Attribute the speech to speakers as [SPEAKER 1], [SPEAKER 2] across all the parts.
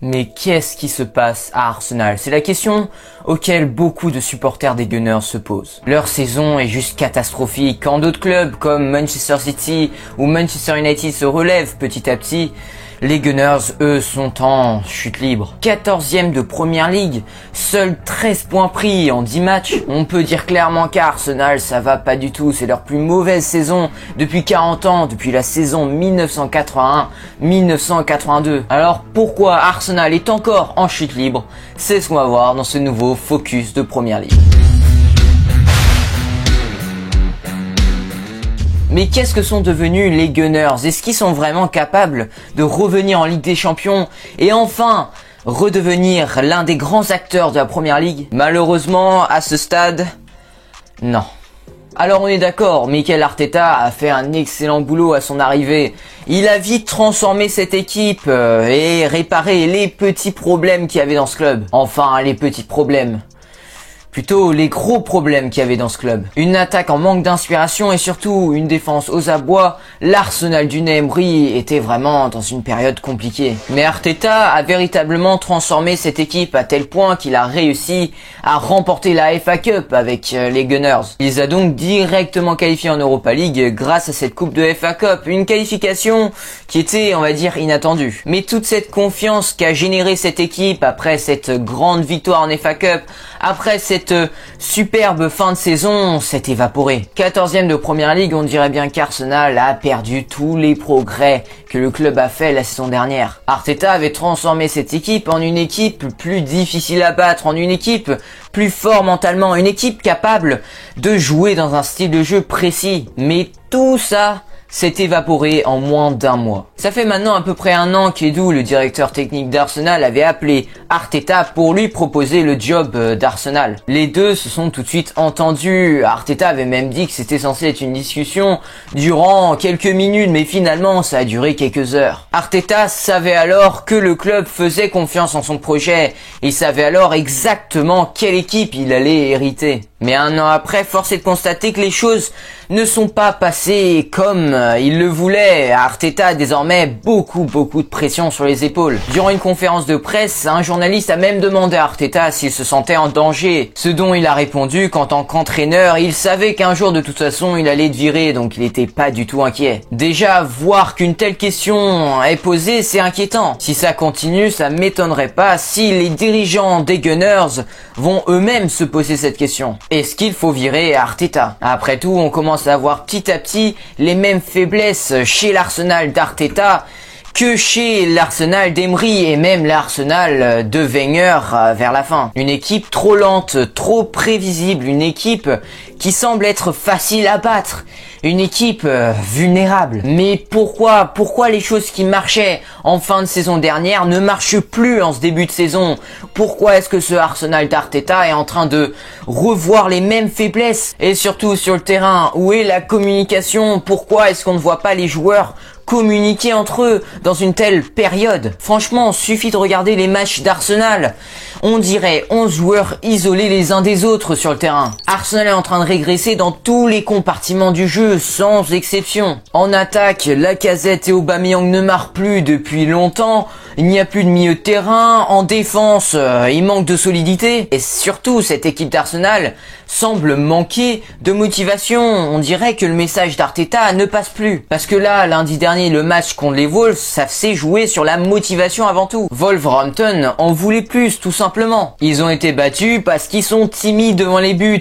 [SPEAKER 1] Mais qu'est-ce qui se passe à Arsenal? C'est la question auquel beaucoup de supporters des Gunners se posent. Leur saison est juste catastrophique. Quand d'autres clubs comme Manchester City ou Manchester United se relèvent petit à petit, les Gunners, eux, sont en chute libre. 14e de Premier League, seuls 13 points pris en 10 matchs. On peut dire clairement qu'à Arsenal, ça va pas du tout. C'est leur plus mauvaise saison depuis 40 ans, depuis la saison 1981-1982. Alors pourquoi Arsenal est encore en chute libre? C'est ce qu'on va voir dans ce nouveau Focus de Premier League. Mais qu'est-ce que sont devenus les Gunners? Est-ce qu'ils sont vraiment capables de revenir en Ligue des Champions et enfin redevenir l'un des grands acteurs de la Première Ligue? Malheureusement, à ce stade, non. Alors on est d'accord, Mikel Arteta a fait un excellent boulot à son arrivée. Il a vite transformé cette équipe et réparé les petits problèmes qu'il y avait dans ce club. Enfin, les petits problèmes. Plutôt les gros problèmes qu'il y avait dans ce club. Une attaque en manque d'inspiration et surtout une défense aux abois. L'Arsenal d'Unai Emery était vraiment dans une période compliquée. Mais Arteta a véritablement transformé cette équipe à tel point qu'il a réussi à remporter la FA Cup avec les Gunners. Il les a donc directement qualifiés en Europa League grâce à cette coupe de FA Cup. Une qualification qui était, on va dire, inattendue. Mais toute cette confiance qu'a généré cette équipe après cette grande victoire en FA Cup, après cette superbe fin de saison, s'est évaporée. 14e de Première Ligue, on dirait bien qu'Arsenal a perdu tous les progrès que le club a fait la saison dernière. Arteta avait transformé cette équipe en une équipe plus difficile à battre, en une équipe plus forte mentalement, une équipe capable de jouer dans un style de jeu précis. Mais tout ça s'est évaporé en moins d'un mois. Ça fait maintenant à peu près un an qu'Edu, le directeur technique d'Arsenal, avait appelé Arteta pour lui proposer le job d'Arsenal. Les deux se sont tout de suite entendus. Arteta avait même dit que c'était censé être une discussion durant quelques minutes, mais finalement ça a duré quelques heures. Arteta savait alors que le club faisait confiance en son projet. Il savait alors exactement quelle équipe il allait hériter. Mais un an après, force est de constater que les choses ne sont pas passées comme il le voulait. Arteta a désormais beaucoup de pression sur les épaules. Durant une conférence de presse, un journaliste a même demandé à Arteta s'il se sentait en danger. Ce dont il a répondu qu'en tant qu'entraîneur, il savait qu'un jour de toute façon il allait être viré, donc il n'était pas du tout inquiet. Déjà, voir qu'une telle question est posée, c'est inquiétant. Si ça continue, ça m'étonnerait pas si les dirigeants des Gunners vont eux-mêmes se poser cette question. Est-ce qu'il faut virer Arteta? Après tout, on commence à voir petit à petit les mêmes faiblesses chez l'Arsenal d'Arteta que chez l'Arsenal d'Emery et même l'Arsenal de Wenger vers la fin. Une équipe trop lente, trop prévisible, une équipe qui semble être facile à battre, une équipe vulnérable. Mais pourquoi les choses qui marchaient en fin de saison dernière ne marchent plus en ce début de saison? Pourquoi est-ce que ce Arsenal d'Arteta est en train de revoir les mêmes faiblesses? Et surtout sur le terrain, où est la communication? Pourquoi est-ce qu'on ne voit pas les joueurs communiquer entre eux dans une telle période? Franchement, suffit de regarder les matchs d'Arsenal. On dirait 11 joueurs isolés les uns des autres sur le terrain. Arsenal est en train de régresser dans tous les compartiments du jeu, sans exception. En attaque, Lacazette et Aubameyang ne marquent plus depuis longtemps. Il n'y a plus de milieu de terrain. En défense, il manque de solidité. Et surtout, cette équipe d'Arsenal semble manquer de motivation. On dirait que le message d'Arteta ne passe plus. Parce que là, lundi dernier, le match contre les Wolves, ça s'est joué sur la motivation avant tout. Wolverhampton en voulait plus, tout simplement. Ils ont été battus parce qu'ils sont timides devant les buts.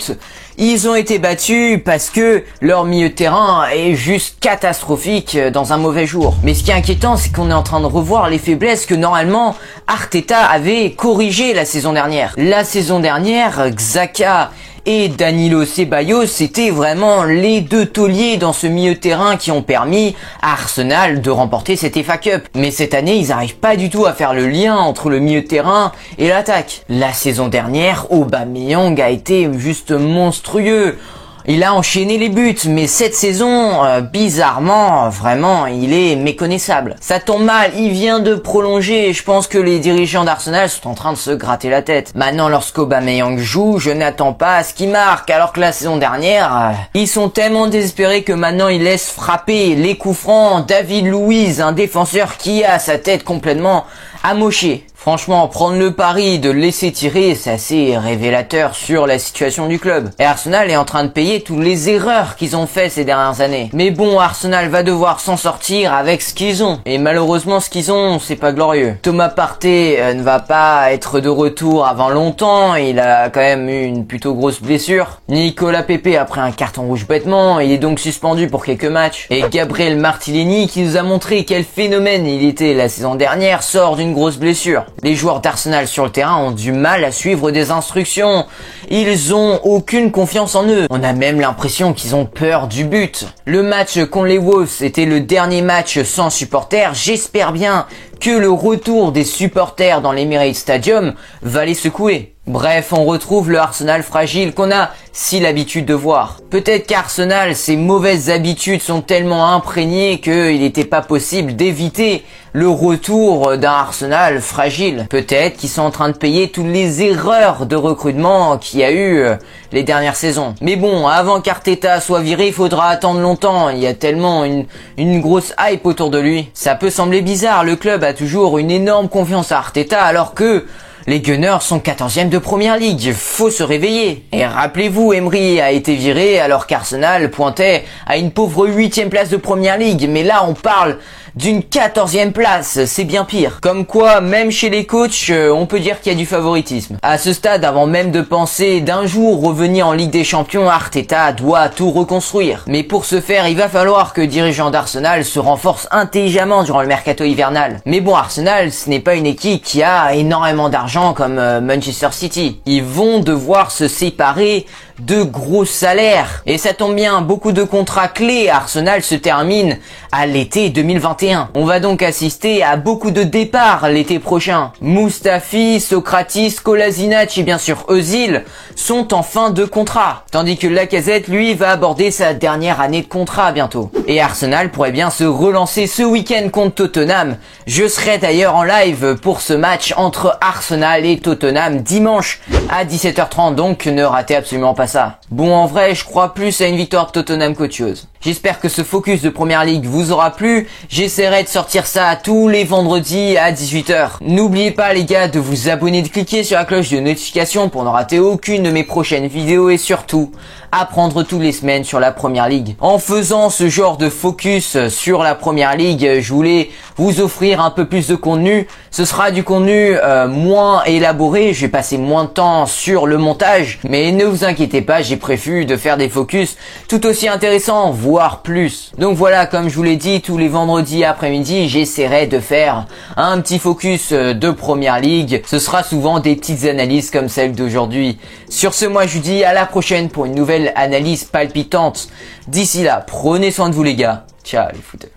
[SPEAKER 1] Ils ont été battus parce que leur milieu de terrain est juste catastrophique dans un mauvais jour. Mais ce qui est inquiétant, c'est qu'on est en train de revoir les faiblesses que normalement Arteta avait corrigées la saison dernière. La saison dernière, Xhaka et Danilo Ceballos, c'était vraiment les deux tauliers dans ce milieu de terrain qui ont permis à Arsenal de remporter cette FA Cup. Mais cette année, ils n'arrivent pas du tout à faire le lien entre le milieu de terrain et l'attaque. La saison dernière, Aubameyang a été juste monstrueux. Il a enchaîné les buts, mais cette saison, bizarrement, vraiment, il est méconnaissable. Ça tombe mal, il vient de prolonger et je pense que les dirigeants d'Arsenal sont en train de se gratter la tête. Maintenant, lorsqu'Aubameyang joue, je n'attends pas à ce qu'il marque, alors que la saison dernière, ils sont tellement désespérés que maintenant ils laissent frapper les coups francs. David Luiz, un défenseur qui a sa tête complètement amoché. Franchement, prendre le pari de le laisser tirer, c'est assez révélateur sur la situation du club. Et Arsenal est en train de payer toutes les erreurs qu'ils ont fait ces dernières années. Mais bon, Arsenal va devoir s'en sortir avec ce qu'ils ont. Et malheureusement, ce qu'ils ont, c'est pas glorieux. Thomas Partey ne va pas être de retour avant longtemps. Il a quand même eu une plutôt grosse blessure. Nicolas Pepe a pris un carton rouge bêtement. Il est donc suspendu pour quelques matchs. Et Gabriel Martinelli, qui nous a montré quel phénomène il était la saison dernière, sort d'une grosse blessure. Les joueurs d'Arsenal sur le terrain ont du mal à suivre des instructions. Ils ont aucune confiance en eux. On a même l'impression qu'ils ont peur du but. Le match contre les Wolves était le dernier match sans supporters. J'espère bien que le retour des supporters dans l'Emirates Stadium va les secouer. Bref, on retrouve le Arsenal fragile qu'on a si l'habitude de voir. Peut-être qu'Arsenal, ses mauvaises habitudes sont tellement imprégnées qu'il n'était pas possible d'éviter le retour d'un Arsenal fragile. Peut-être qu'ils sont en train de payer toutes les erreurs de recrutement qu'il y a eu les dernières saisons. Mais bon, avant qu'Arteta soit viré, il faudra attendre longtemps. Il y a tellement une grosse hype autour de lui. Ça peut sembler bizarre, le club a toujours une énorme confiance à Arteta alors que les Gunners sont 14e de Première Ligue, faut se réveiller. Et rappelez-vous, Emery a été viré alors qu'Arsenal pointait à une pauvre 8e place de Première Ligue. Mais là, on parle d'une 14e place, c'est bien pire. Comme quoi, même chez les coachs, on peut dire qu'il y a du favoritisme. À ce stade, avant même de penser d'un jour revenir en Ligue des Champions, Arteta doit tout reconstruire. Mais pour ce faire, il va falloir que les dirigeants d'Arsenal se renforcent intelligemment durant le mercato hivernal. Mais bon, Arsenal, ce n'est pas une équipe qui a énormément d'argent comme Manchester City. Ils vont devoir se séparer de gros salaires. Et ça tombe bien, beaucoup de contrats clés à Arsenal se terminent à l'été 2021. On va donc assister à beaucoup de départs l'été prochain. Mustafi, Socrates, Kolasinac et bien sûr Özil sont en fin de contrat. Tandis que Lacazette, lui, va aborder sa dernière année de contrat bientôt. Et Arsenal pourrait bien se relancer ce week-end contre Tottenham. Je serai d'ailleurs en live pour ce match entre Arsenal et Tottenham dimanche à 17h30, donc ne ratez absolument pas ça. Bon, en vrai, je crois plus à une victoire de Tottenham qu'autre chose. J'espère que ce focus de Première Ligue vous aura plu. J'essaierai de sortir ça tous les vendredis à 18h. N'oubliez pas les gars de vous abonner, de cliquer sur la cloche de notification pour ne rater aucune de mes prochaines vidéos et surtout apprendre toutes les semaines sur la Première Ligue. En faisant ce genre de focus sur la Première Ligue, je voulais vous offrir un peu plus de contenu. Ce sera du contenu moins élaboré, je vais passer moins de temps sur le montage, mais ne vous inquiétez pas, j'ai prévu de faire des focus tout aussi intéressants, voire plus. Donc voilà, comme je vous l'ai dit, tous les vendredis après-midi, j'essaierai de faire un petit focus de Première Ligue. Ce sera souvent des petites analyses comme celle d'aujourd'hui. Sur ce, moi je vous dis à la prochaine pour une nouvelle analyse palpitante. D'ici là, prenez soin de vous les gars. Ciao les footeux.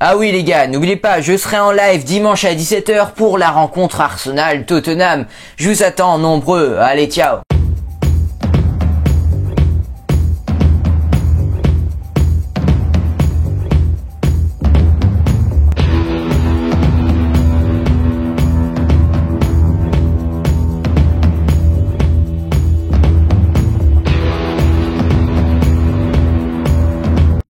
[SPEAKER 1] Ah oui les gars, n'oubliez pas, je serai en live dimanche à 17h pour la rencontre Arsenal-Tottenham. Je vous attends nombreux. Allez, ciao.